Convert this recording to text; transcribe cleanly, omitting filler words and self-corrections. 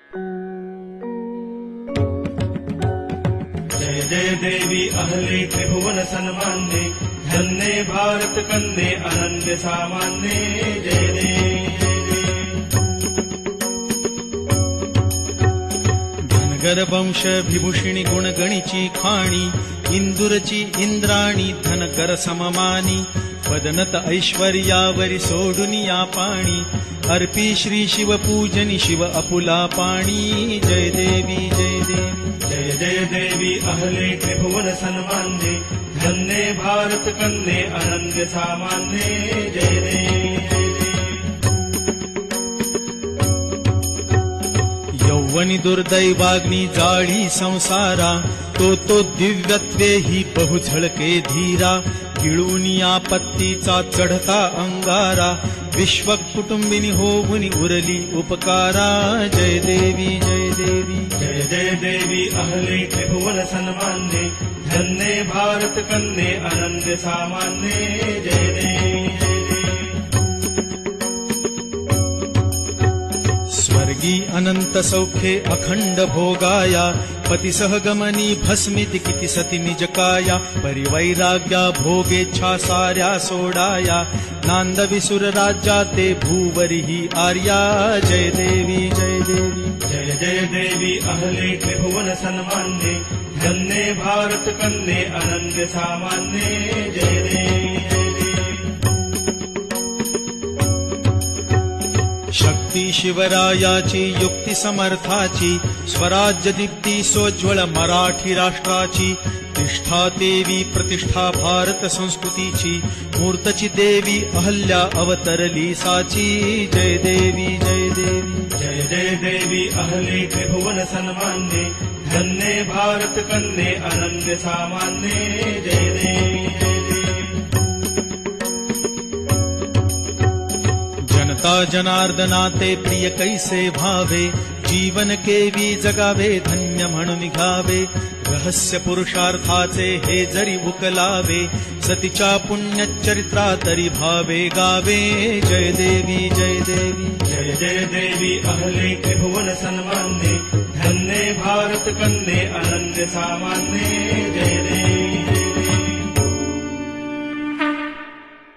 जय जय देवी अहले त्रिभुवन सन्मान्ये, धन्ये भारत कन्ये अनन्य सामान्ये। जय देवी धनगर वंश विभूषिणी गुणगणिची खाणी, इंदुरची इंद्राणी धनकर सममानी। वदनत ऐश्वर्यावरी सोडुनिया पाणी, अर्पी श्री शिव पूजनी शिव अपुला पाणी। जय देवी जय देवी जय जय देवी अहले त्रिभुवन सन्मान्ये, धन्ये भारत कन्ये अनन्य सामान्ये। जय देवी यौवनी दुर्दैवाग्नी जाळी संसारा, तो दिव्यत्वे ही बहु झळके धीरा। गिळूनी आपत्तीचा चढता अंगारा, विश्व कुटुंबिनी होऊनी उरली उपकारा। जय देवी जय देवी जय जय देवी अहले त्रिभुवन सन्मान्ये, धन्ये भारत कन्ये अनन्य सामान्ये। जय देवी स्वर्गी अनंत सौख्ये अखंड भोगाया, पतिसह गमनी भस्मिति किती सती निजकाया। परिवैराग्या भोगेच्छा साऱ्या सोडाया, नांद विसुर राज्या ते भूवरी ही आर्या। जय देवी जय देवी जय जय देवी अहले त्रिभुवन सन्मान्ये, धन्ये भारत कन्ये अनन्य सामान्ये। जय देवी शक्ती शिवरायाची युक्ती समर्थाची, स्वराज्य दीप्ती सोज्वळ मराठी राष्ट्राची। निष्ठा देवी प्रतिष्ठा भारत संस्कृतीची, मूर्तची देवी अहल्या अवतरली साची। जय देवी जय देवी जय जय देवी अहले त्रिभुवन सन्मान्ये, धन्ये भारत कन्ये अनन्य सामान्ये। जय देवी जनता जनार्दना ते प्रिय कैसे भावे, जीवन केवी जगावे धन्य म्हणून घ्यावे। रहस्य पुरुषार्थाचे हे जरी उकलावे, सतीच्या पुण्यचरित्रा तरी भावे गावे। जय देवी जय देवी जय जय देवी अहले त्रिभुवन सन्मान्ये, धन्ये भारत कन्ये अनन्य सामान्ये। जय देवी